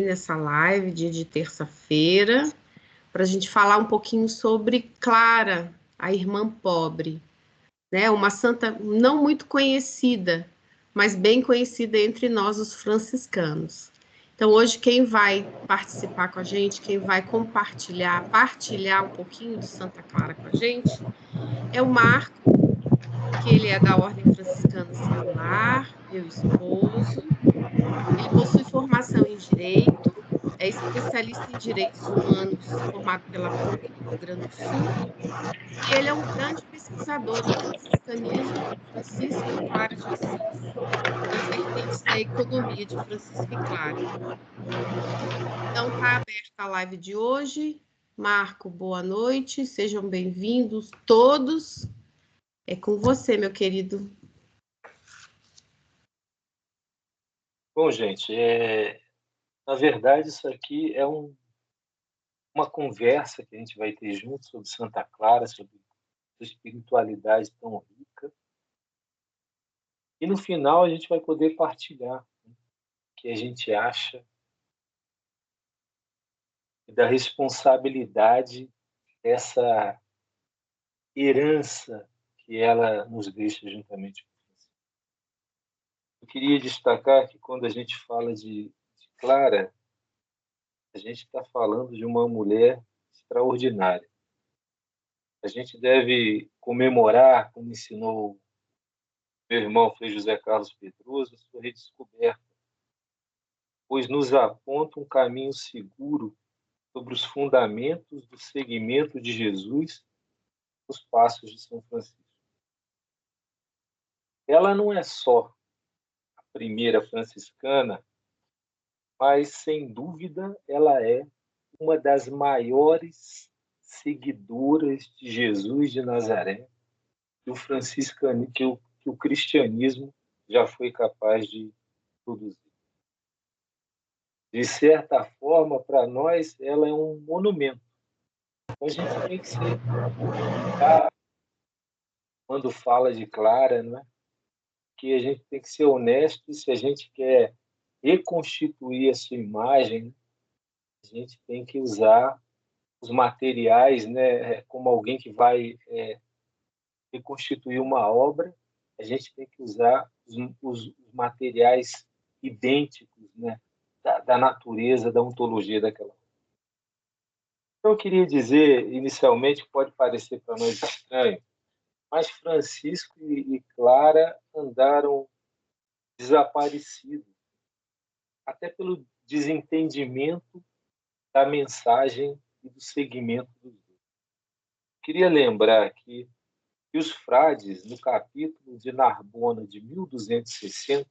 nessa live, dia de terça-feira, para a gente falar um pouquinho sobre Clara, a irmã pobre, né? Uma santa não muito conhecida, mas bem conhecida entre nós, os franciscanos. Então, hoje, quem vai participar com a gente, quem vai partilhar um pouquinho de Santa Clara com a gente, é o Marco, que ele é da Ordem Franciscana Secular, meu esposo. Ele possui formação em Direito, é especialista em Direitos Humanos, formado pela PUC do Rio Grande do Sul, e ele é um grande pesquisador do franciscanismo de Francisco e Clara de Assis, nas vertentes da economia de Francisco e Clara. Então, está aberta a live de hoje. Marco, boa noite, sejam bem-vindos todos. É com você, meu querido. Bom, gente, na verdade, isso aqui é uma conversa que a gente vai ter junto sobre Santa Clara, sobre a espiritualidade tão rica. E no final a gente vai poder partilhar o que a gente acha da responsabilidade dessa herança que ela nos deixa juntamente com você. Eu queria destacar que quando a gente fala de Clara, a gente está falando de uma mulher extraordinária. A gente deve comemorar, como ensinou meu irmão Frei José Carlos Pedroso, a sua redescoberta, pois nos aponta um caminho seguro sobre os fundamentos do seguimento de Jesus nos passos de São Francisco. Ela não é só a primeira franciscana, mas, sem dúvida, ela é uma das maiores seguidoras de Jesus de Nazaré que o cristianismo já foi capaz de produzir. De certa forma, para nós, ela é um monumento. Então, a gente tem que ser, quando fala de Clara, né, que a gente tem que ser honesto, se a gente quer reconstituir a sua imagem, a gente tem que usar os materiais, né, como alguém que vai reconstituir uma obra, a gente tem que usar os materiais idênticos, né, da natureza, da ontologia daquela obra. Então, eu queria dizer, inicialmente, pode parecer para nós estranho, mas Francisco e Clara andaram desaparecidos, até pelo desentendimento da mensagem e do segmento dos dois. Queria lembrar que os frades, no capítulo de Narbona de 1260,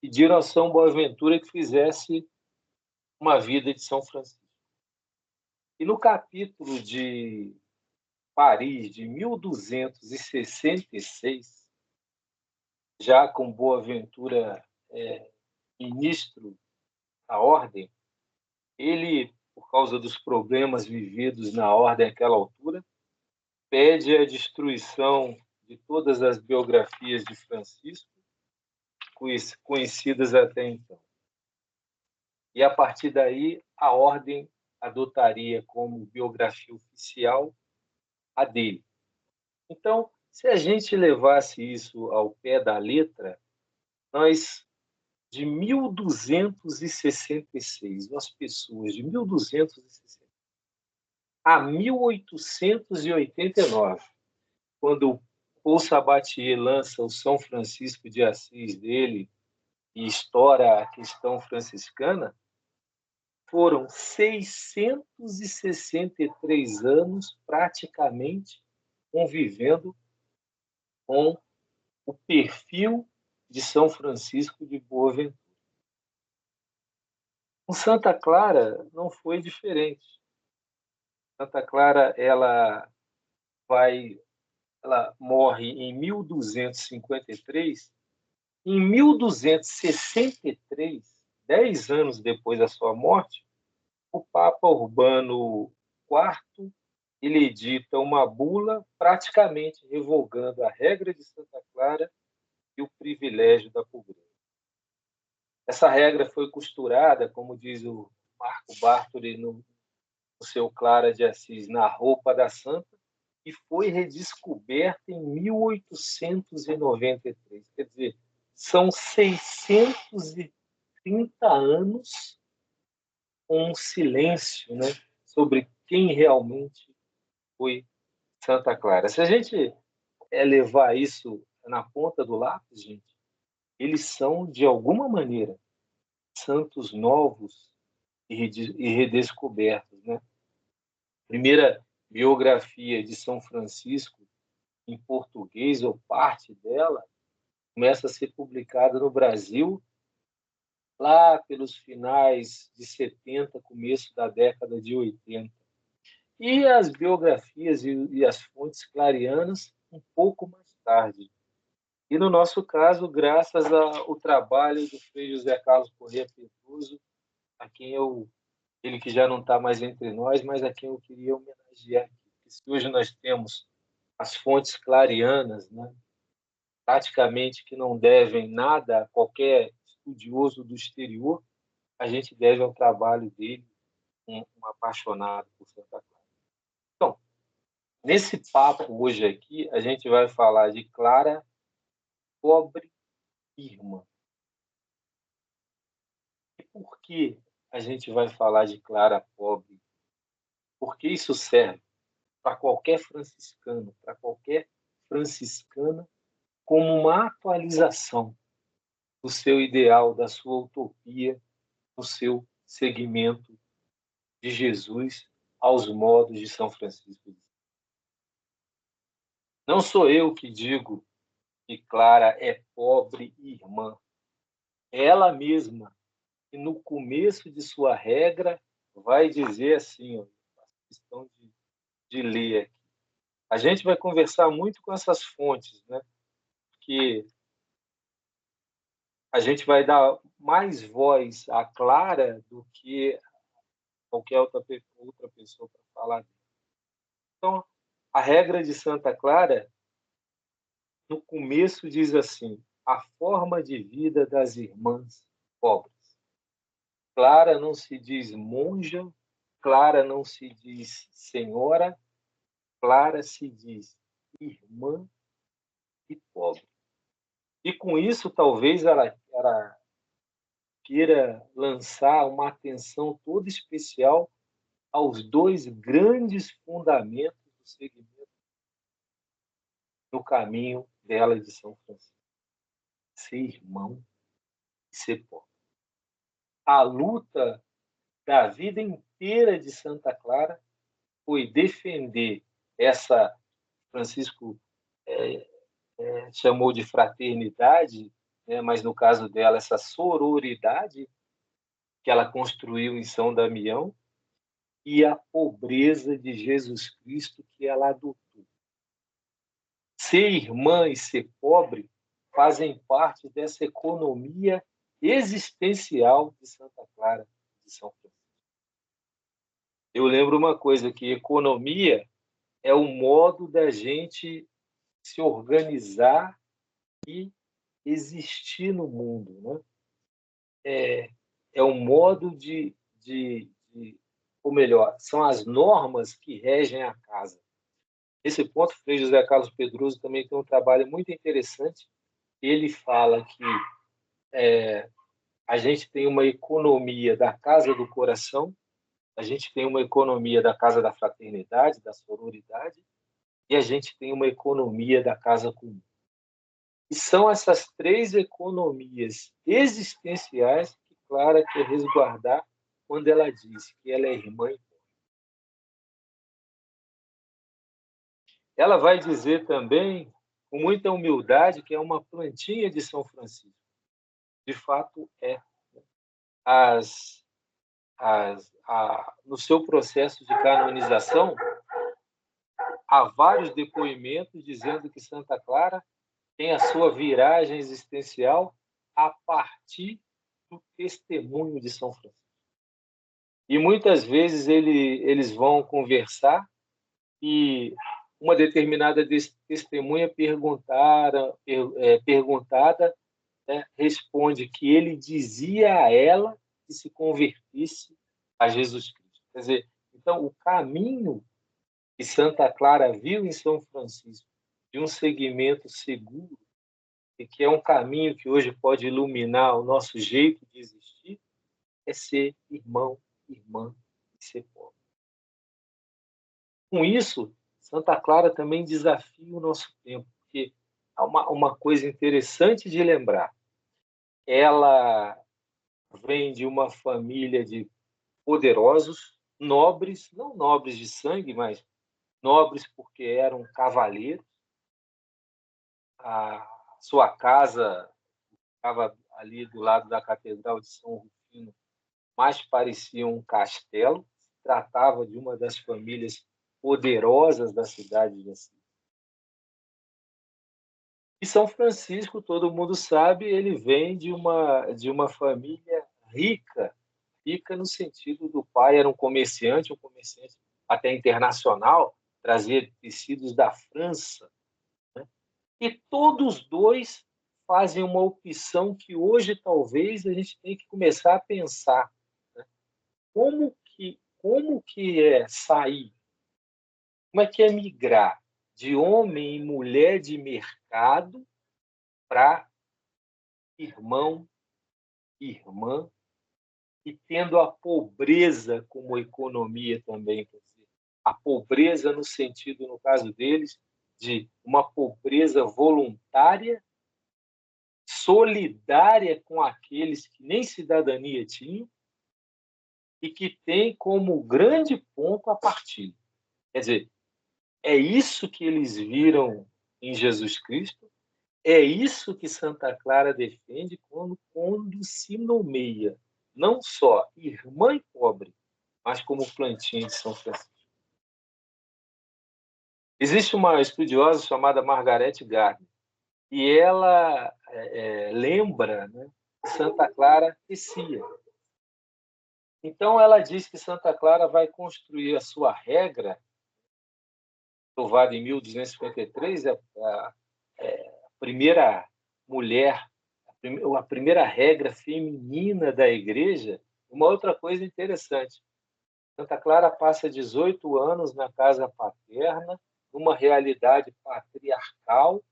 pediram a São Boaventura que fizesse uma vida de São Francisco. E no capítulo de Paris, de 1266, já com Boaventura ministro da ordem, ele, por causa dos problemas vividos na ordem naquela altura, pede a destruição de todas as biografias de Francisco, conhecidas até então. E, a partir daí, a ordem adotaria como biografia oficial a dele. Então, se a gente levasse isso ao pé da letra, nós, de 1266, nós pessoas de 1260 a 1889, quando o Paul Sabatier lança o São Francisco de Assis dele e estoura a questão franciscana, foram 663 anos praticamente convivendo com o perfil de São Francisco de Boaventura. Com Santa Clara não foi diferente. Santa Clara ela morre em 1253. Em 1263, 10 anos depois da sua morte, o Papa Urbano IV ele edita uma bula praticamente revogando a regra de Santa Clara e o privilégio da pobreza. Essa regra foi costurada, como diz o Marco Bartoli no seu Clara de Assis, na roupa da santa, e foi redescoberta em 1893. Quer dizer, são 630 anos com um silêncio, né, sobre quem realmente foi Santa Clara. Se a gente levar isso na ponta do lápis, gente, eles são, de alguma maneira, santos novos e redescobertos, né? Primeira biografia de São Francisco em português, ou parte dela, começa a ser publicada no Brasil lá pelos finais de 70, começo da década de 80. E as biografias e as fontes clarianas um pouco mais tarde. E no nosso caso, graças ao trabalho do Frei José Carlos Corrêa Pedroso, a quem ele que já não está mais entre nós, mas a quem eu queria homenagear aqui. Se hoje nós temos as fontes clarianas, né, praticamente que não devem nada a qualquer estudioso do exterior, a gente deve ao trabalho dele, um apaixonado por Santa Clara. Então, nesse papo hoje aqui, a gente vai falar de Clara, pobre irmã. E por que a gente vai falar de Clara pobre? Porque isso serve para qualquer franciscano, para qualquer franciscana, como uma atualização do seu ideal, da sua utopia, do seu seguimento de Jesus aos modos de São Francisco. Não sou eu que digo que Clara é pobre irmã. É ela mesma que, no começo de sua regra, vai dizer assim, ó, questão de ler aqui. A gente vai conversar muito com essas fontes, né? Porque a gente vai dar mais voz à Clara do que qualquer outra pessoa para falar. Então, a regra de Santa Clara, no começo, diz assim: a forma de vida das irmãs pobres. Clara não se diz monja, Clara não se diz senhora, Clara se diz irmã e pobre. E com isso, talvez ela queira lançar uma atenção toda especial aos dois grandes fundamentos do segmento no caminho dela de São Francisco: ser irmão e ser pobre. A luta da vida inteira de Santa Clara foi defender essa, Francisco chamou de fraternidade, né, mas no caso dela, essa sororidade que ela construiu em São Damião, e a pobreza de Jesus Cristo que ela adotou. Ser irmã e ser pobre fazem parte dessa economia existencial de Santa Clara de São Francisco. Eu lembro uma coisa, que economia é o modo da gente se organizar e existir no mundo, né? É um modo ou melhor, são as normas que regem a casa. Nesse ponto, o Frei José Carlos Pedroso também tem um trabalho muito interessante. Ele fala que a gente tem uma economia da casa do coração, a gente tem uma economia da casa da fraternidade, da sororidade, e a gente tem uma economia da casa comum. E são essas três economias existenciais que Clara quer resguardar quando ela diz que ela é irmã. Ela vai dizer também, com muita humildade, que é uma plantinha de São Francisco. De fato, é. No seu processo de canonização, há vários depoimentos dizendo que Santa Clara tem a sua viragem existencial a partir do testemunho de São Francisco. E muitas vezes eles vão conversar e uma determinada testemunha perguntada né, responde que ele dizia a ela que se convertisse a Jesus Cristo. Quer dizer, então, o caminho que Santa Clara viu em São Francisco de um seguimento seguro, e que é um caminho que hoje pode iluminar o nosso jeito de existir, é ser irmão, irmã e ser pobre. Com isso, Santa Clara também desafia o nosso tempo, porque há uma coisa interessante de lembrar. Ela vem de uma família de poderosos, nobres, não nobres de sangue, mas nobres porque eram cavaleiros. A sua casa estava ali do lado da Catedral de São Rufino, mais parecia um castelo. Se tratava de uma das famílias poderosas da cidade de Assis. E São Francisco, todo mundo sabe, ele vem de uma família rica, rica no sentido do pai era um comerciante até internacional, trazia tecidos da França, né? E todos dois fazem uma opção que hoje talvez a gente tenha que começar a pensar, né? Como que é sair? Como é que é migrar de homem e mulher de mercado para irmão, irmã, e tendo a pobreza como economia também, quer dizer, a pobreza no sentido, no caso deles, de uma pobreza voluntária, solidária com aqueles que nem cidadania tinham e que tem como grande ponto a partilha. Quer dizer, é isso que eles viram em Jesus Cristo, é isso que Santa Clara defende quando se nomeia não só irmã e pobre, mas como plantinha de São Francisco. Existe uma estudiosa chamada Margaret Gardner, e ela lembra, né, que Santa Clara tecia. Então, ela diz que Santa Clara vai construir a sua regra, aprovada em 1253, a primeira mulher, a primeira regra feminina da Igreja. Uma outra coisa interessante, Santa Clara passa 18 anos na casa paterna, numa realidade patriarcal,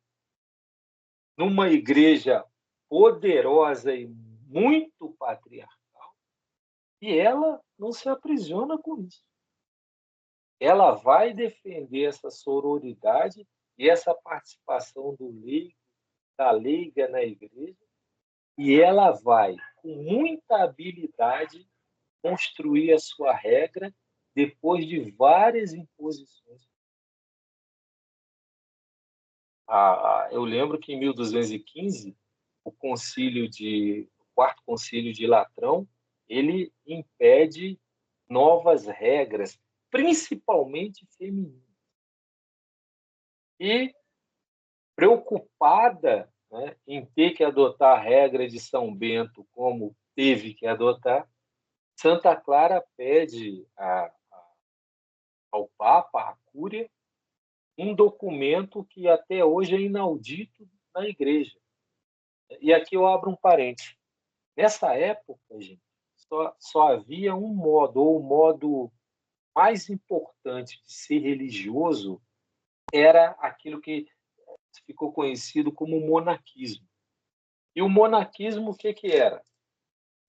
numa igreja poderosa e muito patriarcal, e ela não se aprisiona com isso. Ela vai defender essa sororidade e essa participação do leigo, da leiga na igreja, e ela vai, com muita habilidade, construir a sua regra depois de várias imposições. Eu lembro que em 1215 o quarto concílio de Latrão, ele impede novas regras, principalmente femininas. E preocupada, né, em ter que adotar a regra de São Bento como teve que adotar, Santa Clara pede ao Papa, à Cúria, um documento que até hoje é inaudito na Igreja. E aqui eu abro um parênteses. Nessa época, gente, só havia um modo, ou o modo mais importante de ser religioso era aquilo que ficou conhecido como monaquismo. E o monaquismo, o que era?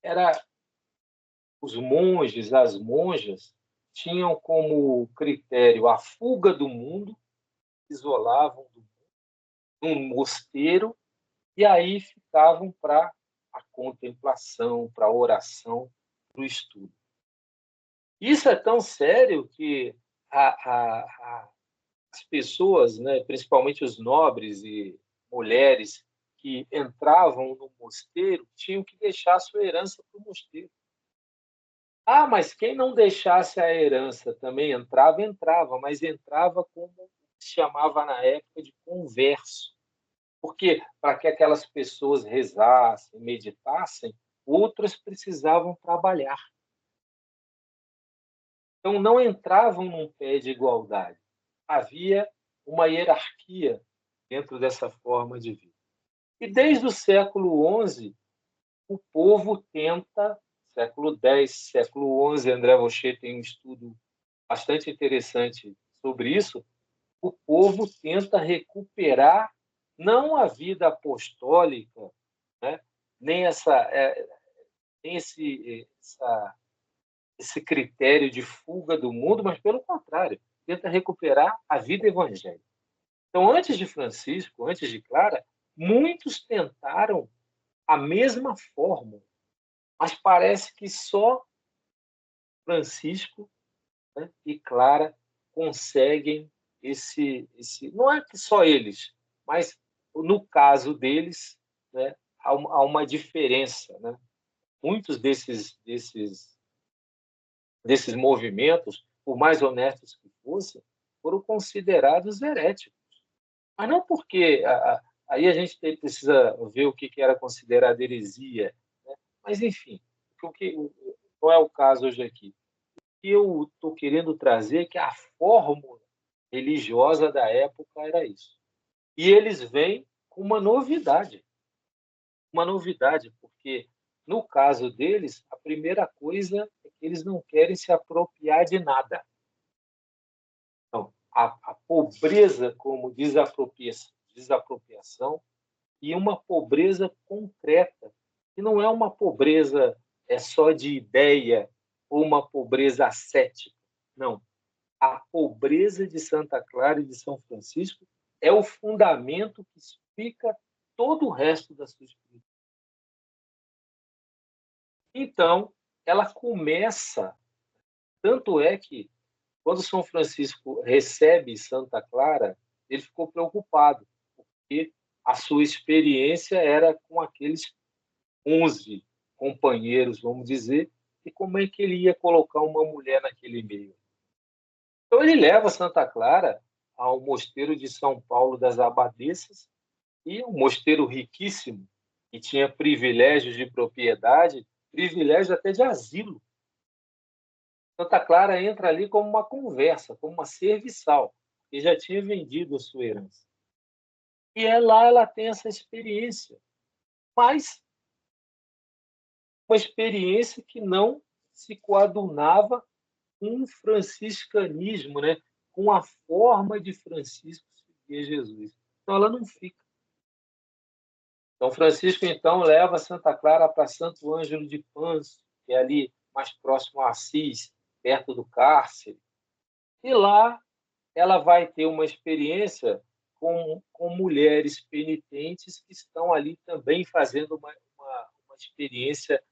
Era os monges, as monjas, tinham como critério a fuga do mundo, isolavam do mundo, num mosteiro, e aí ficavam para a contemplação, para a oração, para o estudo. Isso é tão sério que as pessoas, né, principalmente os nobres e mulheres que entravam no mosteiro, tinham que deixar a sua herança para o mosteiro. Mas quem não deixasse a herança também entrava, mas entrava como se chamava na época de converso. Porque para que aquelas pessoas rezassem, meditassem, outras precisavam trabalhar. Então, não entravam num pé de igualdade. Havia uma hierarquia dentro dessa forma de vida. E desde o século XI, o povo tenta, século X, século XI, André Rocher tem um estudo bastante interessante sobre isso, o povo tenta recuperar não a vida apostólica, né? Nem esse critério de fuga do mundo, mas pelo contrário, tenta recuperar a vida evangélica. Então, antes de Francisco, antes de Clara, muitos tentaram a mesma fórmula, mas parece que só Francisco, né, e Clara conseguem não é que só eles, mas no caso deles, né, há uma diferença, né? Muitos desses movimentos, por mais honestos que fossem, foram considerados heréticos. Mas não porque aí a gente precisa ver o que era considerado heresia, né? Mas enfim, qual é o caso hoje aqui? O que eu estou querendo trazer é que a fórmula religiosa da época era isso. E eles vêm com uma novidade, porque no caso deles, a primeira coisa é que eles não querem se apropriar de nada. Então, a pobreza como desapropriação e uma pobreza concreta, que não é uma pobreza só de ideia ou uma pobreza ascética. Não. A pobreza de Santa Clara e de São Francisco é o fundamento que explica todo o resto da sua espiritualidade. Então, ela começa, tanto é que quando São Francisco recebe Santa Clara, ele ficou preocupado, porque a sua experiência era com aqueles 11 companheiros, vamos dizer, e como é que ele ia colocar uma mulher naquele meio. Então ele leva Santa Clara ao mosteiro de São Paulo das Abadesas, e um mosteiro riquíssimo, que tinha privilégios de propriedade, privilégio até de asilo. Santa Clara entra ali como uma conversa, como uma serviçal, que já tinha vendido a sua herança. E lá ela tem essa experiência, mas uma experiência que não se coadunava com o franciscanismo, né? Com a forma de Francisco seguir Jesus. Então ela não fica. Então Francisco então leva Santa Clara para Santo Ângelo de Pães, que é ali mais próximo a Assis, perto do cárcere. E lá ela vai ter uma experiência com mulheres penitentes que estão ali também fazendo uma experiência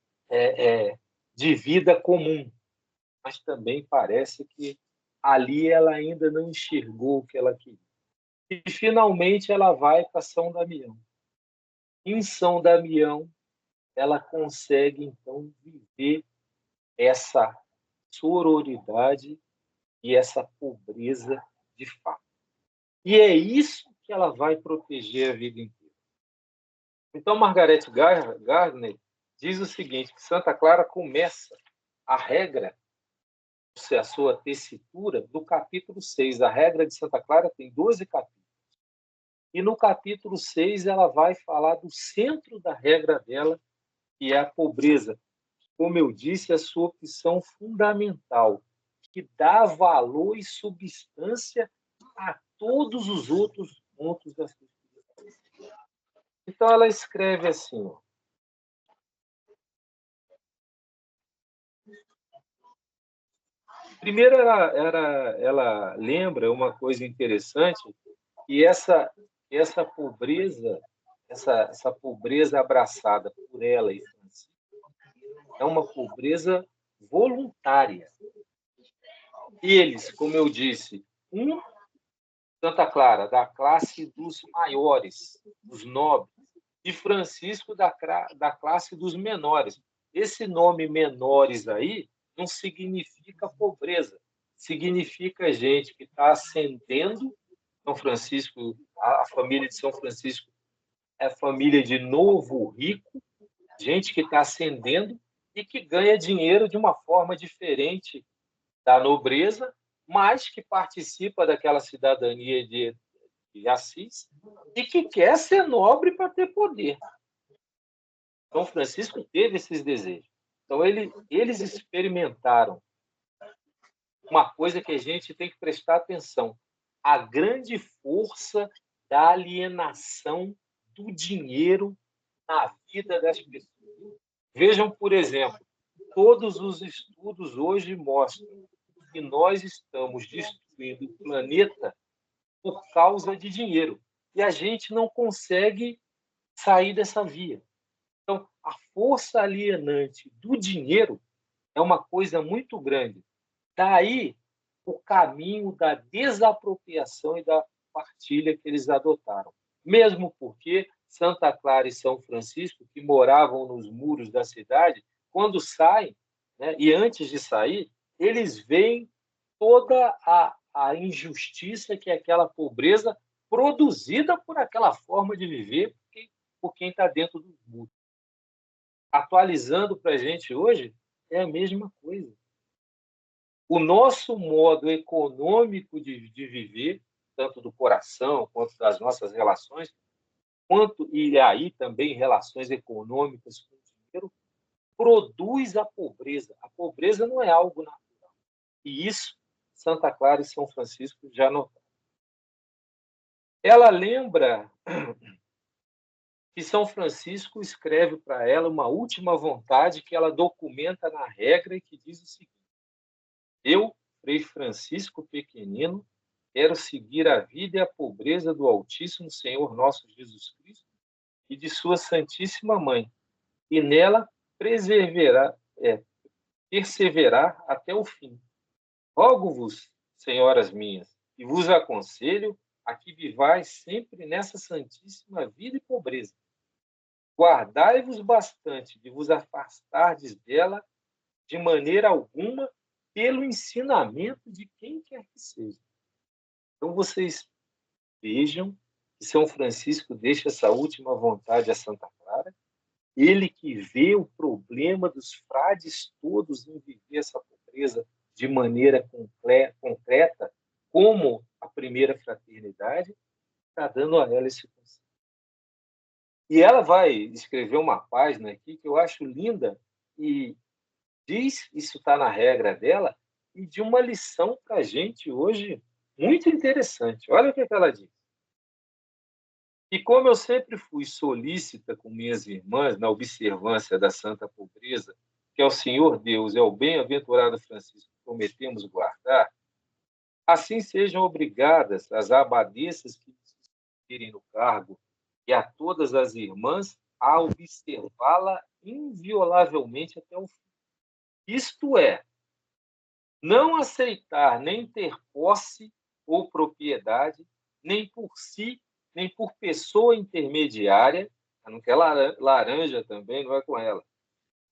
de vida comum. Mas também parece que ali ela ainda não enxergou o que ela queria. E, finalmente, ela vai para São Damião. Em São Damião, ela consegue, então, viver essa sororidade e essa pobreza de fato. E é isso que ela vai proteger a vida inteira. Então, Margaret Gardner diz o seguinte, que Santa Clara começa a regra, a sua tessitura, do capítulo 6. A regra de Santa Clara tem 12 capítulos. E no capítulo 6 ela vai falar do centro da regra dela, que é a pobreza. Como eu disse, é a sua opção fundamental, que dá valor e substância a todos os outros pontos da sua vida. Então ela escreve assim, ó, primeiro ela lembra uma coisa interessante, que essa pobreza, essa pobreza abraçada por ela e Francisco, é uma pobreza voluntária. Eles, como eu disse, Santa Clara, da classe dos maiores, dos nobres, e Francisco da classe dos menores. Esse nome menores aí não significa pobreza, significa gente que está ascendendo. São Francisco, a família de São Francisco é a família de novo rico, gente que está ascendendo e que ganha dinheiro de uma forma diferente da nobreza, mas que participa daquela cidadania de Assis e que quer ser nobre para ter poder. São Francisco teve esses desejos. Então, eles experimentaram uma coisa que a gente tem que prestar atenção: a grande força da alienação do dinheiro na vida das pessoas. Vejam, por exemplo, todos os estudos hoje mostram que nós estamos destruindo o planeta por causa de dinheiro. E a gente não consegue sair dessa via. Então, a força alienante do dinheiro é uma coisa muito grande. Daí o caminho da desapropriação e da partilha que eles adotaram. Mesmo porque Santa Clara e São Francisco, que moravam nos muros da cidade, quando saem, né, e antes de sair, eles veem toda a injustiça que é aquela pobreza produzida por aquela forma de viver por quem está dentro dos muros. Atualizando para a gente hoje, é a mesma coisa. O nosso modo econômico de viver, tanto do coração quanto das nossas relações, e aí também relações econômicas com o dinheiro, produz a pobreza. A pobreza não é algo natural. E isso Santa Clara e São Francisco já notaram. Ela lembra que São Francisco escreve para ela uma última vontade que ela documenta na regra e que diz o seguinte: eu, Frei Francisco Pequenino, quero seguir a vida e a pobreza do Altíssimo Senhor nosso Jesus Cristo e de sua Santíssima Mãe, e nela perseverar até o fim. Rogo-vos, senhoras minhas, e vos aconselho a que vivais sempre nessa santíssima vida e pobreza. Guardai-vos bastante de vos afastardes dela de maneira alguma pelo ensinamento de quem quer que seja. Então, vocês vejam que São Francisco deixa essa última vontade a Santa Clara, ele que vê o problema dos frades todos em viver essa pobreza de maneira concreta, como a primeira fraternidade, está dando a ela esse conselho. E ela vai escrever uma página aqui que eu acho linda e diz, isso está na regra dela, e de uma lição para a gente hoje muito interessante. Olha o que ela diz. E como eu sempre fui solícita com minhas irmãs na observância da santa pobreza, que ao Senhor Deus e ao bem-aventurado Francisco prometemos guardar, assim sejam obrigadas as abadesas que se no cargo e a todas as irmãs a observá-la inviolavelmente até o fim. Isto é, não aceitar nem ter posse ou propriedade, nem por si, nem por pessoa intermediária, não quer laranja também, não é com ela,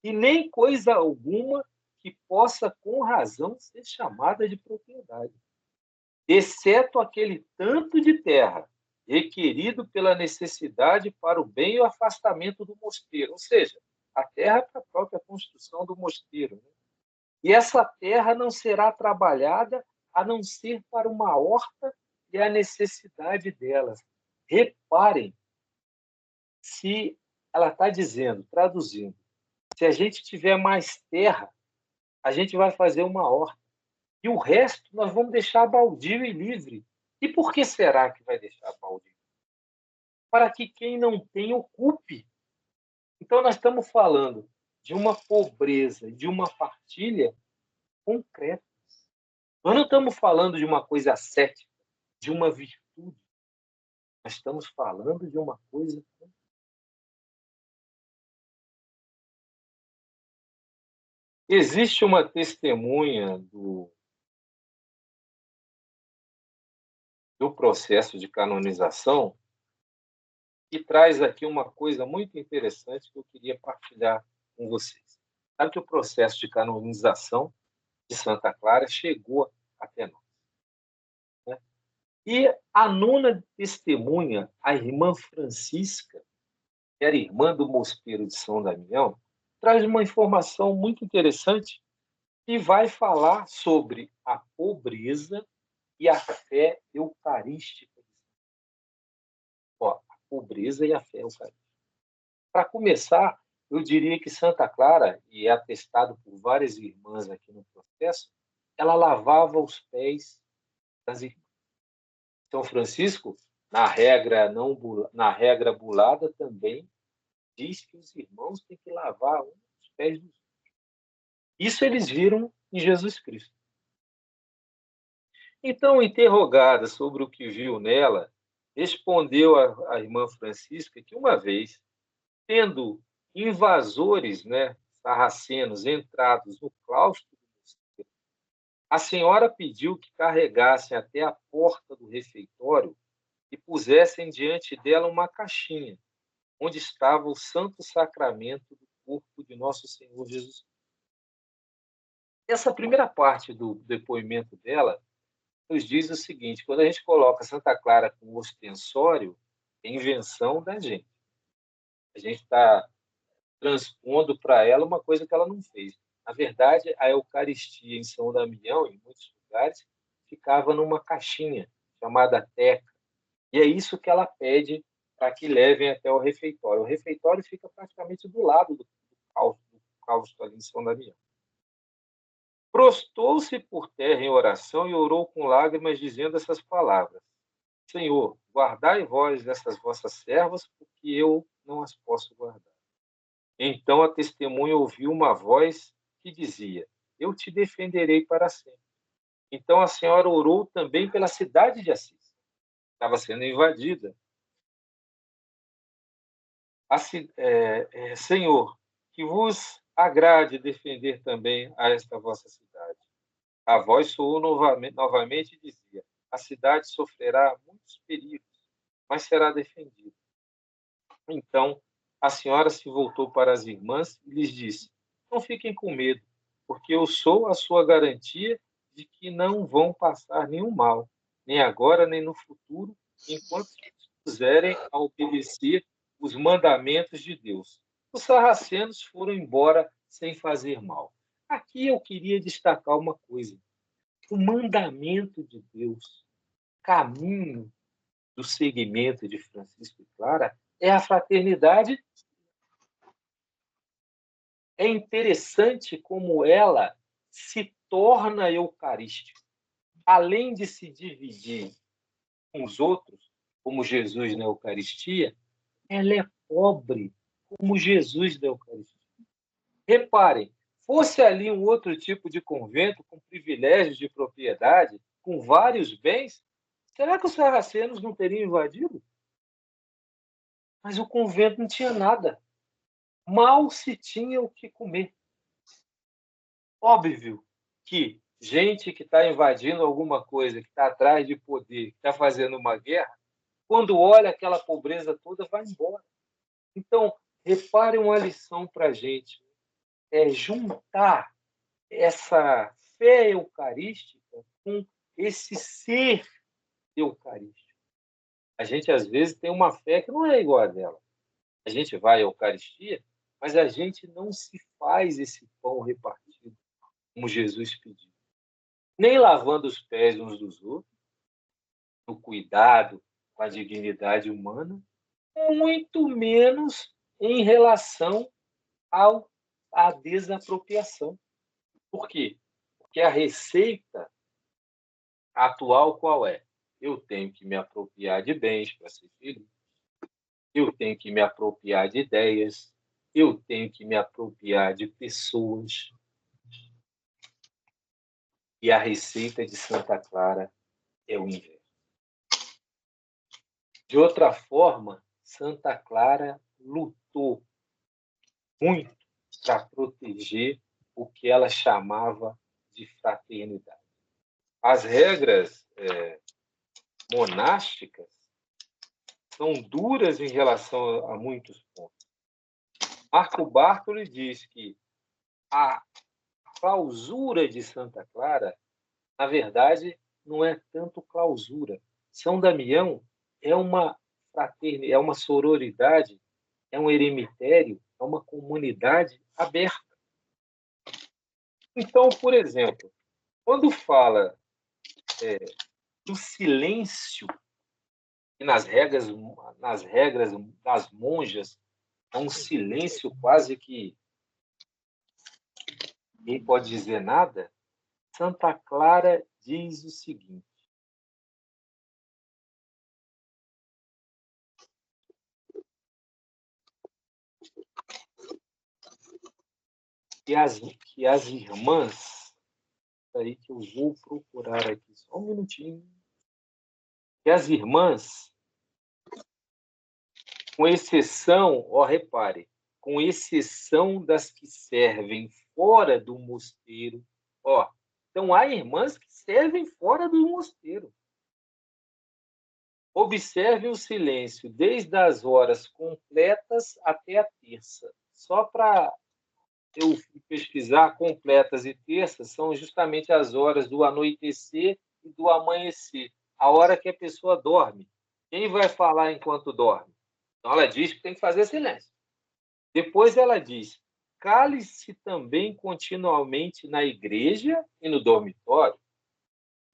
e nem coisa alguma que possa, com razão, ser chamada de propriedade, exceto aquele tanto de terra requerido pela necessidade para o bem e o afastamento do mosteiro, ou seja, a terra para a própria construção do mosteiro, né? E essa terra não será trabalhada a não ser para uma horta e a necessidade delas. Reparem, se ela está dizendo, traduzindo, se a gente tiver mais terra, a gente vai fazer uma horta. E o resto nós vamos deixar baldio e livre. E por que será que vai deixar baldio? Para que quem não tem ocupe. Então nós estamos falando de uma pobreza, de uma partilha concreta. Nós não estamos falando de uma coisa ascética, de uma virtude. Nós estamos falando de uma coisa. Existe uma testemunha do processo de canonização que traz aqui uma coisa muito interessante que eu queria partilhar com vocês. Sabe que o processo de canonização de Santa Clara chegou até nós, né? E a nona testemunha, a irmã Francisca, que era irmã do mosteiro de São Damião, traz uma informação muito interessante e vai falar sobre a pobreza e a fé eucarística. pobreza e a fé eucarística. Para começar, eu diria que Santa Clara, e é atestado por várias irmãs aqui no processo, ela lavava os pés das irmãs. São Francisco, na regra bulada, também diz que os irmãos têm que lavar os pés dos outros. Isso eles viram em Jesus Cristo. Então, interrogada sobre o que viu nela, respondeu a irmã Francisca que uma vez, tendo invasores, sarracenos, entrados no claustro do mosteiro, a senhora pediu que carregassem até a porta do refeitório e pusessem diante dela uma caixinha, onde estava o santo sacramento do corpo de nosso Senhor Jesus. Essa primeira parte do depoimento dela nos diz o seguinte: quando a gente coloca Santa Clara como ostensório, é invenção da gente. A gente está transpondo para ela uma coisa que ela não fez. Na verdade, a Eucaristia em São Damião, em muitos lugares, ficava numa caixinha chamada teca. E é isso que ela pede para que levem até o refeitório. O refeitório fica praticamente do lado do claustro ali em São Damião. Prostou-se por terra em oração e orou com lágrimas, dizendo essas palavras: Senhor, guardai vós dessas vossas servas, porque eu não as posso guardar. Então a testemunha ouviu uma voz que dizia: eu te defenderei para sempre. Então a senhora orou também pela cidade de Assis. Estava sendo invadida. Senhor, que vos agrade defender também a esta vossa cidade. A voz soou novamente e dizia: a cidade sofrerá muitos perigos, mas será defendida. Então a senhora se voltou para as irmãs e lhes disse: não fiquem com medo, porque eu sou a sua garantia de que não vão passar nenhum mal, nem agora nem no futuro, enquanto se dispuserem a obedecer os mandamentos de Deus. Os sarracenos foram embora sem fazer mal. Aqui eu queria destacar uma coisa: o mandamento de Deus, caminho do seguimento de Francisco e Clara, é a fraternidade. É interessante como ela se torna eucarística. Além de se dividir com os outros, como Jesus na Eucaristia, ela é pobre, como Jesus da Eucaristia. Reparem, fosse ali um outro tipo de convento, com privilégios de propriedade, com vários bens, será que os sarracenos não teriam invadido? Mas o convento não tinha nada. Mal se tinha o que comer. Óbvio que gente que está invadindo alguma coisa, que está atrás de poder, que está fazendo uma guerra, quando olha aquela pobreza toda, vai embora. Então, repare uma lição para a gente: é juntar essa fé eucarística com esse ser eucarístico. A gente, às vezes, tem uma fé que não é igual a dela. A gente vai à Eucaristia, mas a gente não se faz esse pão repartido, como Jesus pediu. Nem lavando os pés uns dos outros, no cuidado com a dignidade humana, muito menos em relação à desapropriação. Por quê? Porque a receita atual qual é? Eu tenho que me apropriar de bens para ser feliz, eu tenho que me apropriar de ideias, eu tenho que me apropriar de pessoas. E a receita de Santa Clara é o inverso. De outra forma, Santa Clara lutou muito para proteger o que ela chamava de fraternidade. As regras monásticas são duras em relação a muitos pontos. Marco Bartoli diz que a clausura de Santa Clara, na verdade, não é tanto clausura. São Damião é uma fraternidade, é uma sororidade, é um eremitério, é uma comunidade aberta. Então, por exemplo, quando fala do silêncio E nas regras das monjas, há um silêncio quase que ninguém pode dizer nada. Santa Clara diz o seguinte: que as irmãs, aí que eu vou procurar aqui, só um minutinho, que as irmãs, com exceção, repare, com exceção das que servem fora do mosteiro, então há irmãs que servem fora do mosteiro. Observe o silêncio desde as horas completas até a terça. Só para eu pesquisar, completas e terças são justamente as horas do anoitecer e do amanhecer, a hora que a pessoa dorme. Quem vai falar enquanto dorme? Então, ela diz que tem que fazer silêncio. Depois ela diz: cale-se também continuamente na igreja e no dormitório.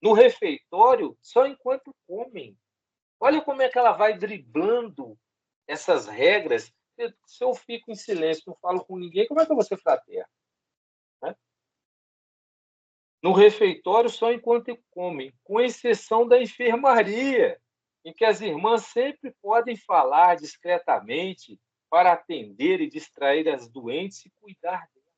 No refeitório, só enquanto comem. Olha como é que ela vai driblando essas regras. Se eu fico em silêncio, não falo com ninguém, como é que eu vou ser fraterno? Né? No refeitório, só enquanto comem, com exceção da enfermaria, em que as irmãs sempre podem falar discretamente para atender e distrair as doentes e cuidar delas.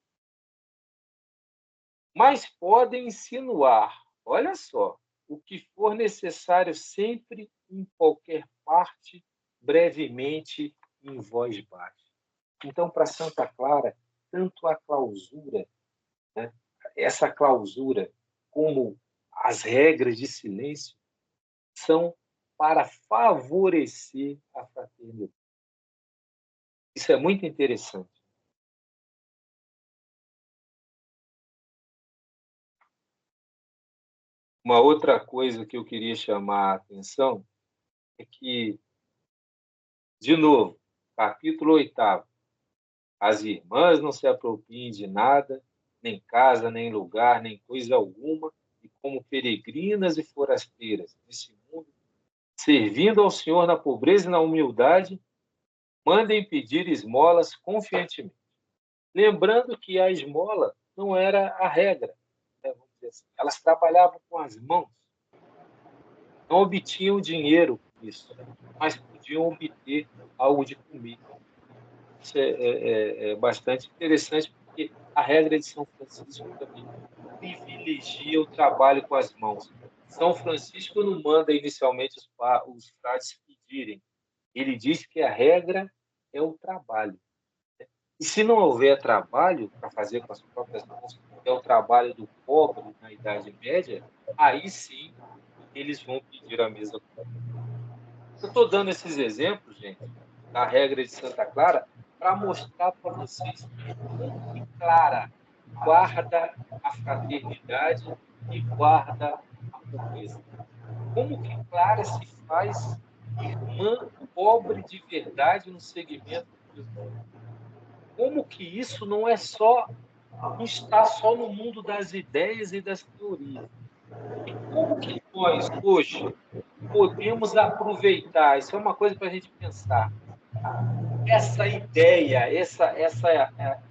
Mas podem insinuar, olha só, o que for necessário sempre, em qualquer parte, brevemente, em voz baixa. Então, para Santa Clara, tanto a clausura, né, essa clausura, como as regras de silêncio, são para favorecer a fraternidade. Isso é muito interessante. Uma outra coisa que eu queria chamar a atenção é que, de novo, capítulo 8º, as irmãs não se apropriem de nada, nem casa, nem lugar, nem coisa alguma, e como peregrinas e forasteiras nesse mundo, servindo ao Senhor na pobreza e na humildade, mandem pedir esmolas confiantemente. Lembrando que a esmola não era a regra, né? Vamos dizer assim. Elas trabalhavam com as mãos, não obtinham dinheiro com isso, mas podiam obter algo de comer. Isso é bastante interessante, porque a regra de São Francisco também privilegia o trabalho com as mãos. São Francisco não manda inicialmente os frades pedirem. Ele diz que a regra é o trabalho. E se não houver trabalho para fazer com as próprias mãos, é o trabalho do pobre na Idade Média, aí sim eles vão pedir a mesma coisa. Eu estou dando esses exemplos, gente, da regra de Santa Clara, para mostrar para vocês como que Clara guarda a fraternidade e guarda a pobreza. Como que Clara se faz irmã pobre de verdade no segmento de Jesus. Como que isso não está só no mundo das ideias e das teorias. E como que nós, hoje, podemos aproveitar, isso é uma coisa para a gente pensar, essa ideia,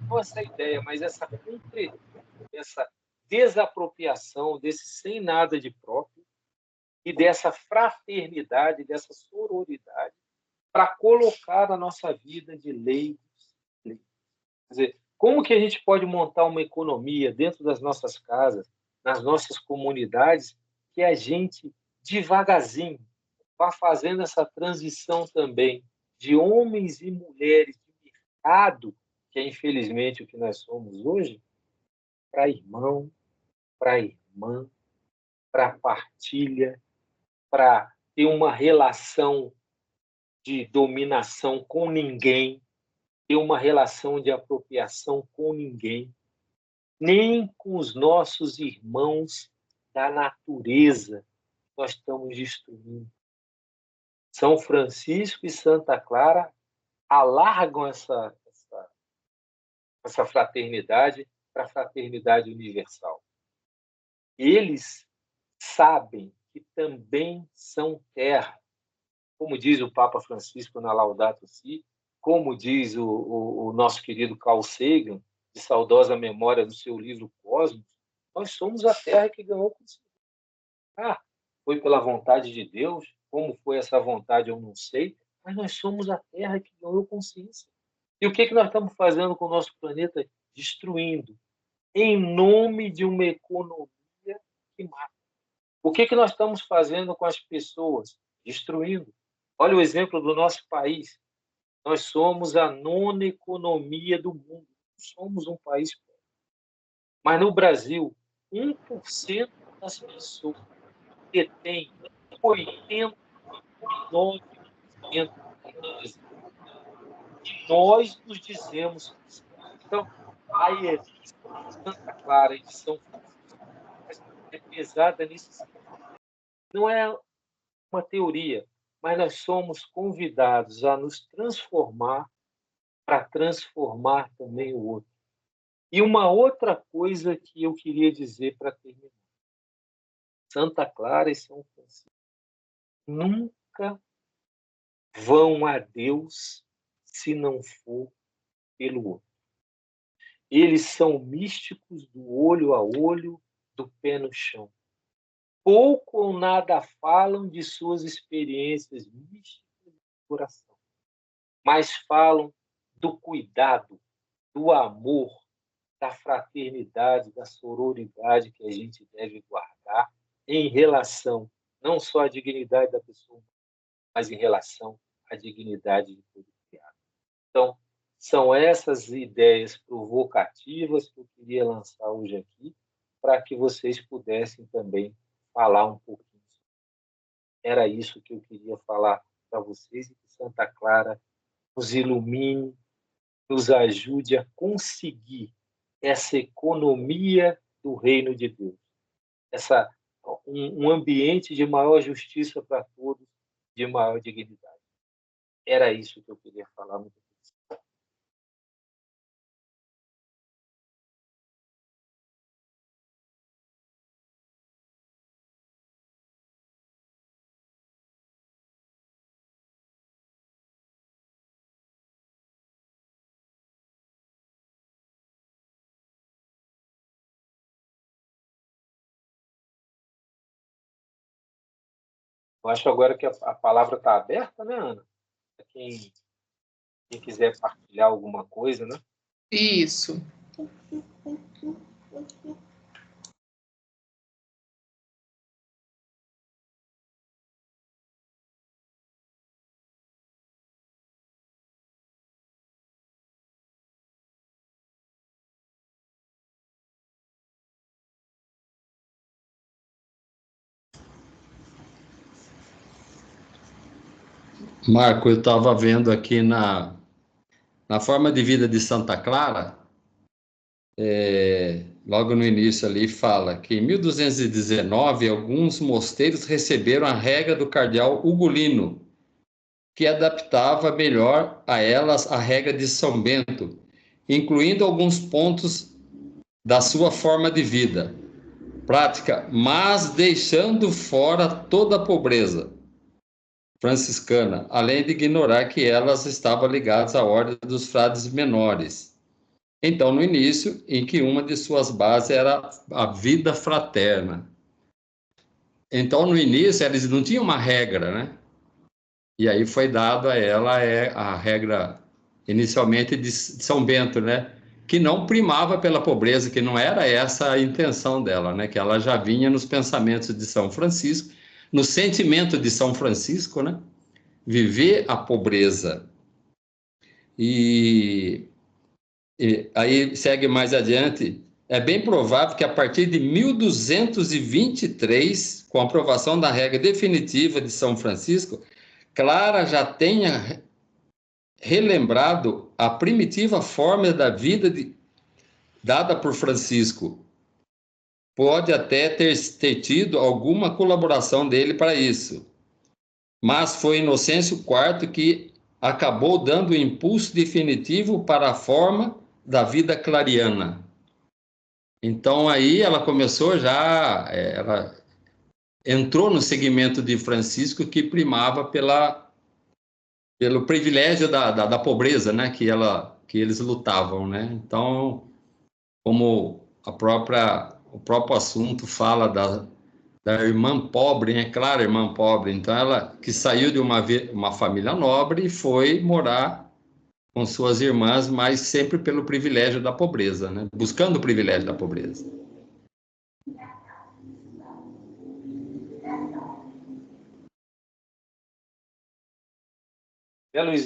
não essa ideia, mas essa concretude, essa desapropriação desse sem nada de próprio e dessa fraternidade, dessa sororidade, para colocar na nossa vida de leigos. Quer dizer, como que a gente pode montar uma economia dentro das nossas casas, nas nossas comunidades, que a gente, devagarzinho, vá fazendo essa transição também de homens e mulheres de mercado, que é infelizmente o que nós somos hoje, para irmão, para irmã, para partilha, para ter uma relação de dominação com ninguém, ter uma relação de apropriação com ninguém, nem com os nossos irmãos da natureza nós estamos destruindo. São Francisco e Santa Clara alargam essa fraternidade para a fraternidade universal. Eles sabem que também são terra, como diz o Papa Francisco na Laudato Si, como diz o nosso querido Carl Sagan, de saudosa memória do seu livro Cosmos, nós somos a Terra que ganhou consciência. Ah, foi pela vontade de Deus? Como foi essa vontade, eu não sei, mas nós somos a Terra que ganhou consciência. E o que nós estamos fazendo com o nosso planeta? Destruindo, em nome de uma economia que mata. O que nós estamos fazendo com as pessoas? Destruindo. Olha o exemplo do nosso país. Nós somos a 9ª economia do mundo. Somos um país pobre. Mas no Brasil, 1% das pessoas detêm 89% do Brasil. E nós nos dizemos cristãos. Então, a herança de Santa Clara e de São Francisco é pesada nesse sentido. Não é uma teoria, mas nós somos convidados a nos transformar para transformar também o outro. E uma outra coisa que eu queria dizer para terminar. Santa Clara e São Francisco nunca vão a Deus se não for pelo outro. Eles são místicos do olho a olho, do pé no chão. Pouco ou nada falam de suas experiências místicas do coração, mas falam do cuidado, do amor, da fraternidade, da sororidade que a gente deve guardar em relação não só à dignidade da pessoa, mas em relação à dignidade de todo criado. Então, são essas ideias provocativas que eu queria lançar hoje aqui, para que vocês pudessem também falar um pouquinho. Era isso que eu queria falar para vocês, e que Santa Clara nos ilumine, nos ajude a conseguir essa economia do reino de Deus, um ambiente de maior justiça para todos, de maior dignidade. Era isso que eu queria falar. Muito bem. Eu acho agora que a palavra está aberta, né, Ana? Para quem quiser partilhar alguma coisa, né? Isso. Marco, eu estava vendo aqui na forma de vida de Santa Clara, logo no início ali fala que em 1219 alguns mosteiros receberam a regra do cardeal Ugolino, que adaptava melhor a elas a regra de São Bento, incluindo alguns pontos da sua forma de vida, prática, mas deixando fora toda a pobreza franciscana, além de ignorar que elas estavam ligadas à ordem dos frades menores. Então, no início, em que uma de suas bases era a vida fraterna. Então, no início, eles não tinham uma regra, né? E aí foi dado a ela a regra, inicialmente, de São Bento, né? Que não primava pela pobreza, que não era essa a intenção dela, né? Que ela já vinha nos pensamentos de São Francisco, no sentimento de São Francisco, né? Viver a pobreza. E aí segue mais adiante, é bem provável que a partir de 1223, com a aprovação da regra definitiva de São Francisco, Clara já tenha relembrado a primitiva forma da vida dada por Francisco. Pode até ter tido alguma colaboração dele para isso, mas foi Inocêncio IV que acabou dando o impulso definitivo para a forma da vida clariana. Então aí ela começou ela entrou no segmento de Francisco, que primava pela pelo privilégio da pobreza, né, que eles lutavam, né? Então, como o próprio assunto fala da irmã pobre, né? Clara, irmã pobre. Então, ela que saiu de uma família nobre e foi morar com suas irmãs, mas sempre pelo privilégio da pobreza, né? Buscando o privilégio da pobreza. Luiz,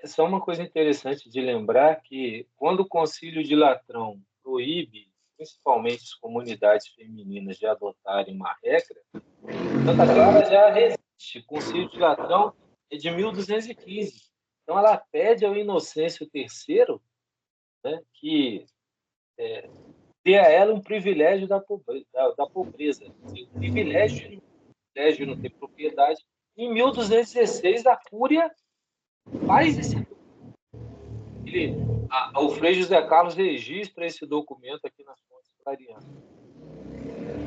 só uma coisa interessante de lembrar que quando o Concílio de Latrão proíbe, principalmente as comunidades femininas, de adotarem uma regra, Santa Clara já resiste. O Concílio de Latrão é de 1215. Então, ela pede ao Inocêncio III, né, que dê a ela um privilégio da pobreza. O privilégio de não ter propriedade. Em 1216, a Cúria faz esse o Frei José Carlos registra esse documento aqui nas fontes clarianas.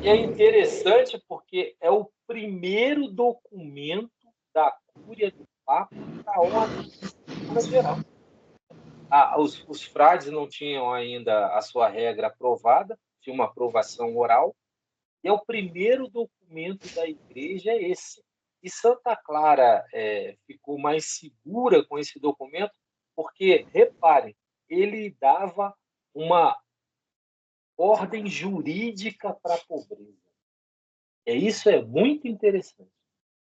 E é interessante porque é o primeiro documento da Cúria do Papa para a Ordem Geral. Os frades não tinham ainda a sua regra aprovada, tinha uma aprovação oral, e é o primeiro documento da Igreja esse. E Santa Clara ficou mais segura com esse documento, porque, reparem, ele dava uma ordem jurídica para a pobreza. Isso é muito interessante.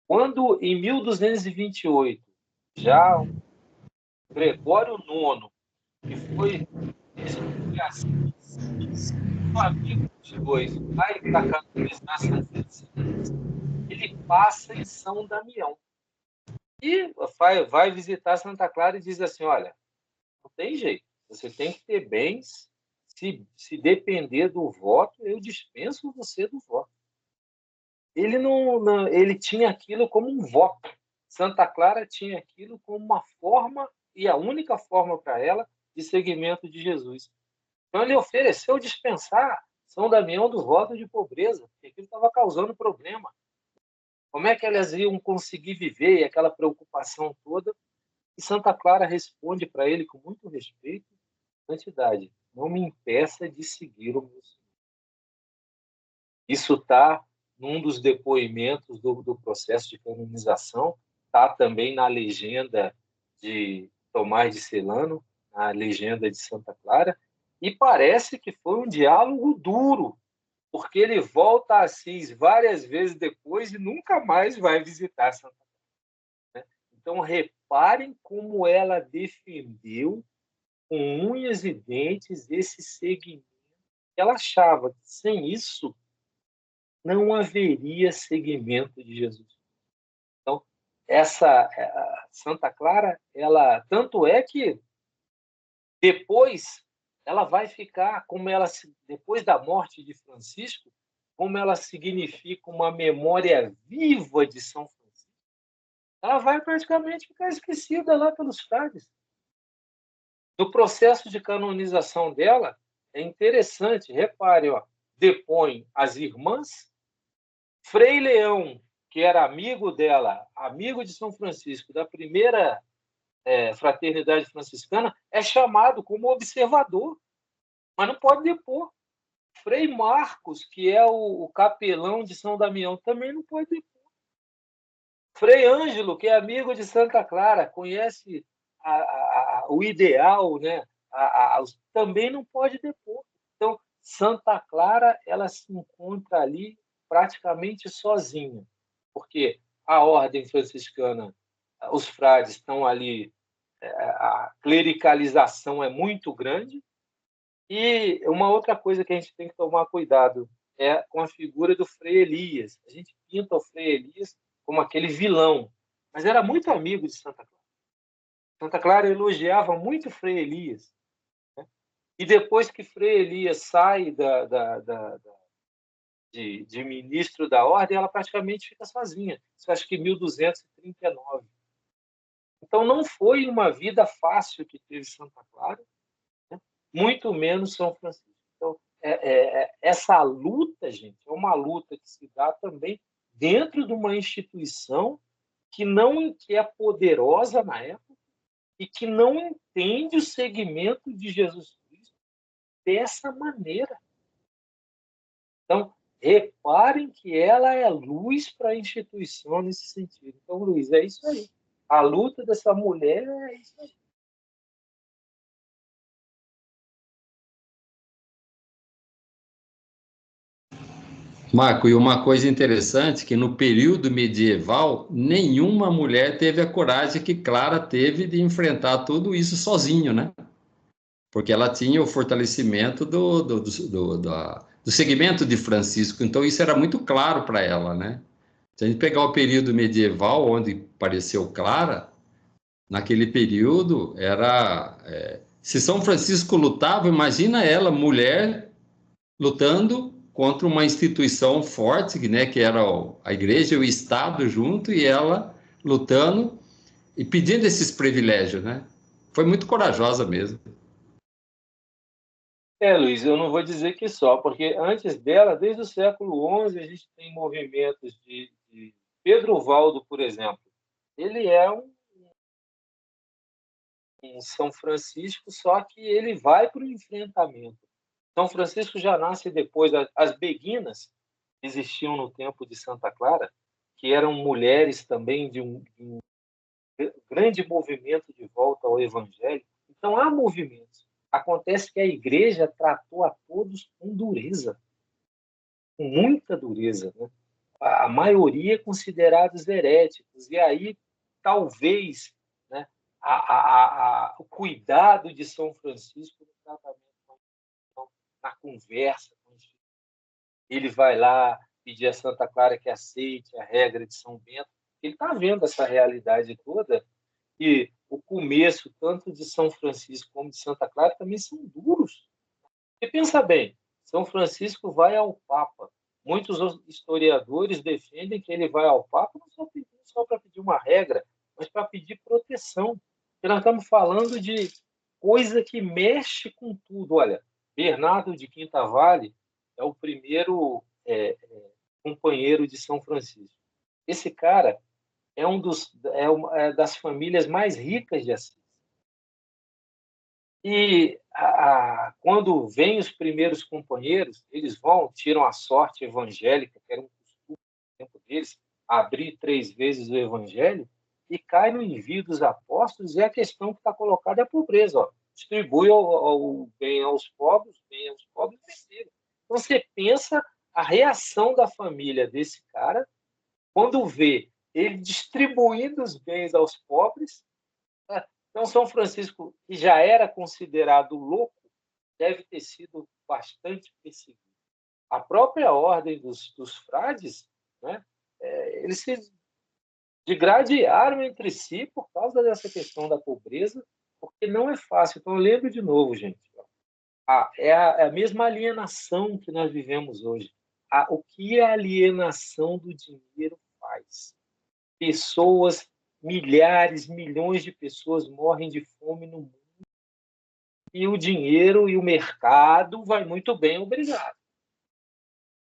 Quando, em 1228, já o Gregório IX, que foi um amigo dos dois, vai para canonizar São Francisco, ele passa em São Damião. E vai visitar Santa Clara e diz assim, olha, não tem jeito, você tem que ter bens, se depender do voto, eu dispenso você do voto. Ele tinha aquilo como um voto. Santa Clara tinha aquilo como uma forma, e a única forma para ela, de seguimento de Jesus. Então, ele ofereceu dispensar São Damião do voto de pobreza, porque aquilo estava causando problema. Como é que elas iam conseguir viver, e aquela preocupação toda? E Santa Clara responde para ele com muito respeito: santidade, não me impeça de seguir o meu Senhor. Isso está num dos depoimentos do processo de canonização, está também na legenda de Tomás de Celano, na legenda de Santa Clara, e parece que foi um diálogo duro, porque ele volta a Assis várias vezes depois e nunca mais vai visitar Santa Clara. Então, reparem como ela defendeu com unhas e dentes esse segmento. Ela achava que sem isso não haveria seguimento de Jesus. Então, essa Santa Clara, ela tanto é que depois ela vai ficar como ela, depois da morte de Francisco, como ela significa uma memória viva de São Francisco. Ela vai praticamente ficar esquecida lá pelos frades. No processo de canonização dela, é interessante, repare, depõe as irmãs, Frei Leão, que era amigo dela, amigo de São Francisco, da primeira fraternidade franciscana, é chamado como observador, mas não pode depor. Frei Marcos, que é o capelão de São Damião, também não pode depor. Frei Ângelo, que é amigo de Santa Clara, conhece o ideal, né? Também não pode depor. Então, Santa Clara, ela se encontra ali praticamente sozinha, porque a ordem franciscana, os frades estão ali, a clericalização é muito grande, e uma outra coisa que a gente tem que tomar cuidado é com a figura do Frei Elias. A gente pinta o Frei Elias como aquele vilão, mas era muito amigo de Santa Clara. Santa Clara elogiava muito Frei Elias. Né? E depois que Frei Elias sai de ministro da ordem, ela praticamente fica sozinha. Isso acho que em 1239. Então, não foi uma vida fácil que teve Santa Clara, né? Muito menos São Francisco. Então, essa luta, gente, é uma luta que se dá também dentro de uma instituição que é poderosa na época e que não entende o segmento de Jesus Cristo dessa maneira. Então, reparem que ela é luz para a instituição nesse sentido. Então, Luiz, é isso aí. A luta dessa mulher é isso aí. Marco, e uma coisa interessante, que no período medieval, nenhuma mulher teve a coragem que Clara teve de enfrentar tudo isso sozinho, né? Porque ela tinha o fortalecimento do segmento de Francisco, então isso era muito claro para ela, né? Se a gente pegar o período medieval, onde apareceu Clara, naquele período era... se São Francisco lutava, imagina ela, mulher, lutando contra uma instituição forte, né, que era a igreja e o Estado junto, e ela lutando e pedindo esses privilégios, né? Foi muito corajosa mesmo. Luiz, eu não vou dizer que só, porque antes dela, desde o século XI, a gente tem movimentos de Pedro Valdo, por exemplo. Ele é um São Francisco, só que ele vai para o enfrentamento. São Francisco já nasce depois. As beguinas existiam no tempo de Santa Clara, que eram mulheres também de um grande movimento de volta ao Evangelho. Então, há movimentos. Acontece que a igreja tratou a todos com dureza, com muita dureza, né? A maioria considerados heréticos. E aí, talvez, né, o cuidado de São Francisco no tratamento, na conversa. Ele vai lá pedir a Santa Clara que aceite a regra de São Bento. Ele está vendo essa realidade toda e o começo, tanto de São Francisco como de Santa Clara, também são duros. E pensa bem, São Francisco vai ao Papa. Muitos historiadores defendem que ele vai ao Papa não só para pedir uma regra, mas para pedir proteção. Porque nós estamos falando de coisa que mexe com tudo. Olha, Bernardo de Quintavalle é o primeiro companheiro de São Francisco. Esse cara é uma das famílias mais ricas de Assis. E quando vêm os primeiros companheiros, eles vão, tiram a sorte evangélica, que era um costume no tempo deles, abrir 3 vezes o evangelho, e cai no envio dos apóstolos, e a questão que está colocada é a pobreza. Ó. Distribui o bem aos pobres, vencer. Então, você pensa a reação da família desse cara quando vê ele distribuindo os bens aos pobres. Então, São Francisco, que já era considerado louco, deve ter sido bastante perseguido. A própria ordem dos frades, né, eles se degradearam entre si por causa dessa questão da pobreza, porque não é fácil. Então, eu lembro de novo, gente, é a mesma alienação que nós vivemos hoje. O que a alienação do dinheiro faz? Pessoas, milhares, milhões de pessoas morrem de fome no mundo e o dinheiro e o mercado vai muito bem, obrigado.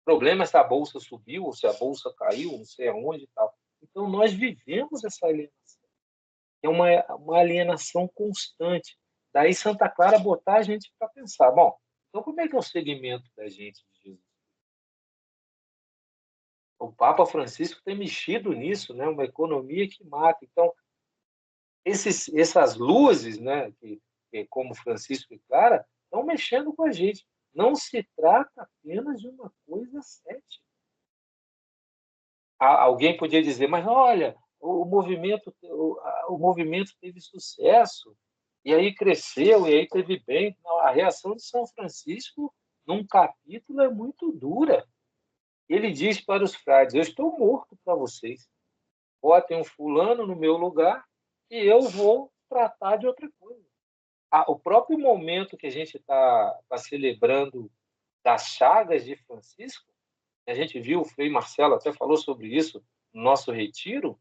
O problema é se a bolsa subiu ou se a bolsa caiu, não sei aonde e tal. Então, nós vivemos essa alienação. É uma alienação constante. Daí, Santa Clara botar a gente para pensar, bom, então como é que é o segmento da gente de Jesus? O Papa Francisco tem mexido nisso, né? Uma economia que mata. Então, essas luzes, né, que como Francisco e Clara, estão mexendo com a gente. Não se trata apenas de uma coisa cética. Alguém podia dizer, mas olha, o movimento teve sucesso, e aí cresceu, e aí teve bem. Não, a reação de São Francisco, num capítulo, é muito dura. Ele diz para os frades, eu estou morto para vocês. Botem um fulano no meu lugar e eu vou tratar de outra coisa. O próprio momento que a gente está celebrando das chagas de Francisco, a gente viu, o Frei Marcelo até falou sobre isso no nosso retiro,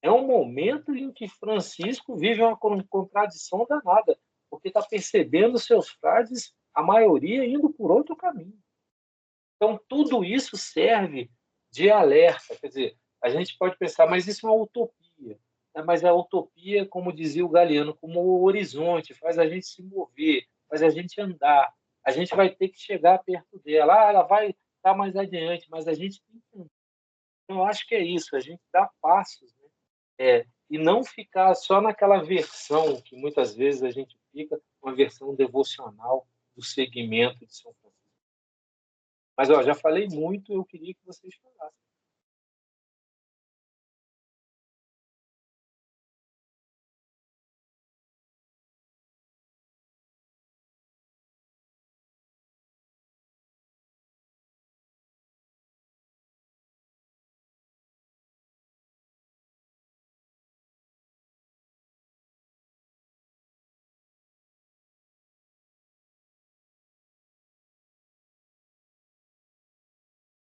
é um momento em que Francisco vive uma contradição danada, porque está percebendo seus frades, a maioria, indo por outro caminho. Então, tudo isso serve de alerta. Quer dizer, a gente pode pensar, mas isso é uma utopia. Mas a utopia, como dizia o Galeano, como o horizonte, faz a gente se mover, faz a gente andar. A gente vai ter que chegar perto dela. Ela vai estar mais adiante, mas a gente tem que... Então, eu acho que é isso, a gente dá passos, né? E não ficar só naquela versão que muitas vezes a gente fica, uma versão devocional do segmento de São Francisco. Mas, já falei muito, eu queria que vocês falassem.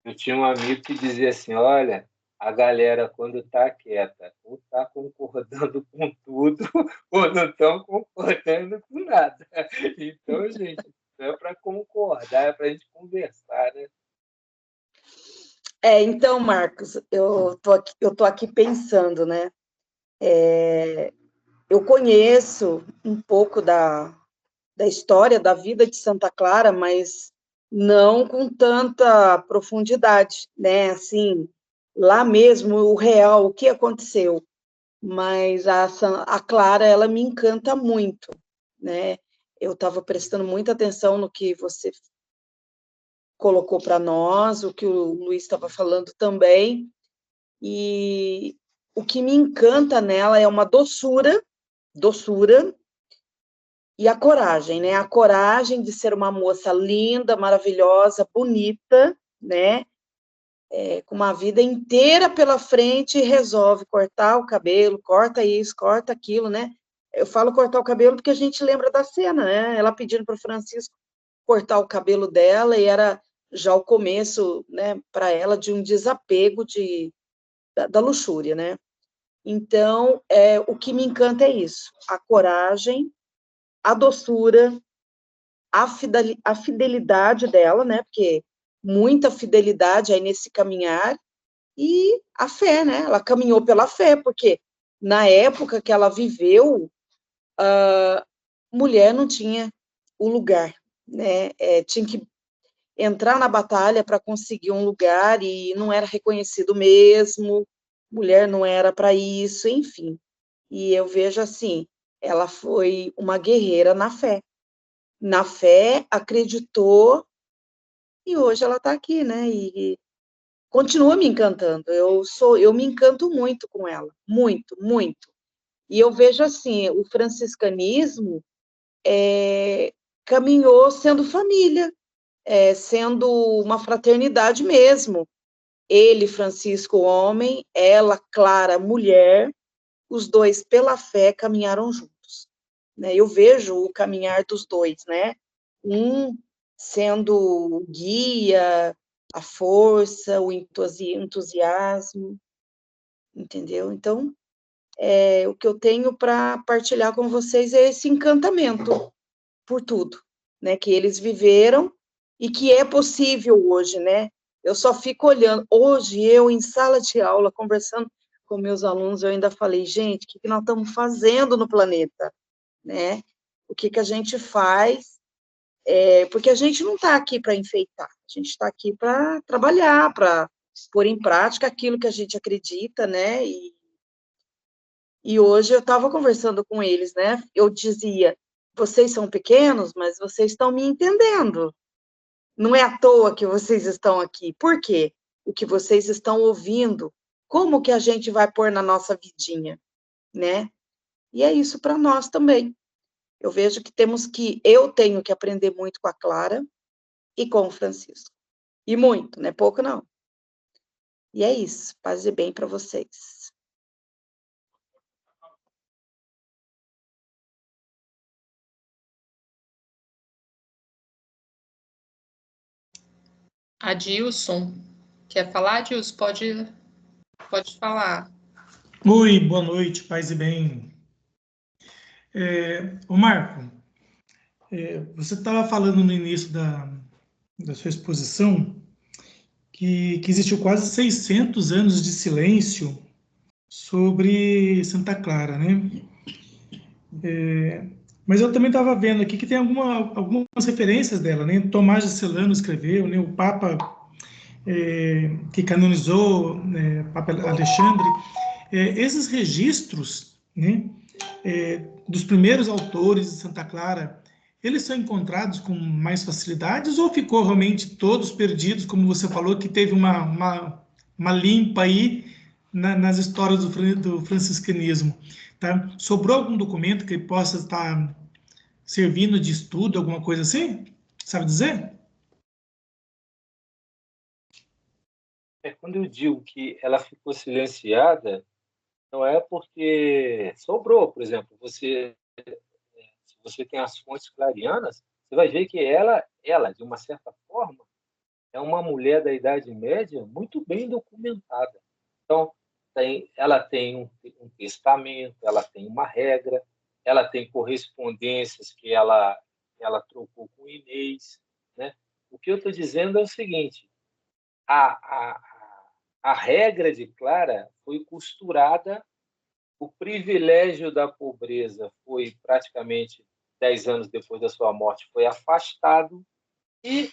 Eu tinha um amigo que dizia assim: olha, a galera, quando está quieta, ou está concordando com tudo, ou não estão concordando com nada. Então, gente, não é para concordar, é para a gente conversar, né? Então, Marcos, eu tô aqui pensando, né? Eu conheço um pouco da história da vida de Santa Clara, mas não com tanta profundidade, né? Assim, lá mesmo, o real, o que aconteceu. Mas a Clara, ela me encanta muito, né? Eu estava prestando muita atenção no que você colocou para nós, o que o Luiz estava falando também, e o que me encanta nela é uma doçura e a coragem, né? A coragem de ser uma moça linda, maravilhosa, bonita, né? Com uma vida inteira pela frente e resolve cortar o cabelo, corta isso, corta aquilo, né? Eu falo cortar o cabelo porque a gente lembra da cena, né? Ela pedindo para o Francisco cortar o cabelo dela e era já o começo, né, para ela de um desapego da luxúria, né? Então, o que me encanta é isso, a coragem, a doçura, a fidelidade dela, né? Porque muita fidelidade aí nesse caminhar e a fé, né? Ela caminhou pela fé, porque na época que ela viveu, a mulher não tinha o lugar, né? Tinha que entrar na batalha para conseguir um lugar e não era reconhecido mesmo, mulher não era para isso, enfim. E eu vejo assim, ela foi uma guerreira na fé. Na fé, acreditou e hoje ela está aqui, né? E continua me encantando. Eu me encanto muito com ela, muito, muito. E eu vejo assim, o franciscanismo caminhou sendo família, sendo uma fraternidade mesmo. Ele, Francisco, homem, ela, Clara, mulher, os dois, pela fé, caminharam juntos. Né? Eu vejo o caminhar dos dois, né? Um sendo o guia, a força, o entusiasmo, entendeu? Então, o que eu tenho para partilhar com vocês é esse encantamento por tudo, né? Que eles viveram e que é possível hoje, né? Eu só fico olhando. Hoje, eu, em sala de aula, conversando com meus alunos, eu ainda falei, gente, o que nós estamos fazendo no planeta, né? O que a gente faz, porque a gente não está aqui para enfeitar, a gente está aqui para trabalhar, para pôr em prática aquilo que a gente acredita, né? E hoje eu estava conversando com eles, né? Eu dizia, vocês são pequenos, mas vocês estão me entendendo. Não é à toa que vocês estão aqui. Por quê? O que vocês estão ouvindo, como que a gente vai pôr na nossa vidinha, né? E é isso para nós também. Eu vejo que eu tenho que aprender muito com a Clara e com o Francisco. E muito, não é pouco não. E é isso, paz e bem para vocês. Adilson, quer falar, Adilson? Pode falar. Oi, boa noite, paz e bem. Ô Marco, você estava falando no início da sua exposição que existiu quase 600 anos de silêncio sobre Santa Clara, né? Mas eu também estava vendo aqui que tem algumas referências dela, né? Tomás de Celano escreveu, né? O Papa que canonizou, Papa Alexandre, esses registros, né? Dos primeiros autores de Santa Clara, eles são encontrados com mais facilidades ou ficou realmente todos perdidos, como você falou, que teve uma limpa aí nas histórias do franciscanismo, tá? Sobrou algum documento que possa estar servindo de estudo, alguma coisa assim? Sabe dizer? Quando eu digo que ela ficou silenciada, não é porque sobrou, por exemplo, se você tem as fontes clarianas, você vai ver que ela, de uma certa forma, é uma mulher da Idade Média muito bem documentada. Então, ela tem um testamento, ela tem uma regra, ela tem correspondências que ela trocou com Inês, né? O que eu estou dizendo é o seguinte: a, a, a regra de Clara foi costurada, o privilégio da pobreza foi praticamente 10 anos depois da sua morte, foi afastado, e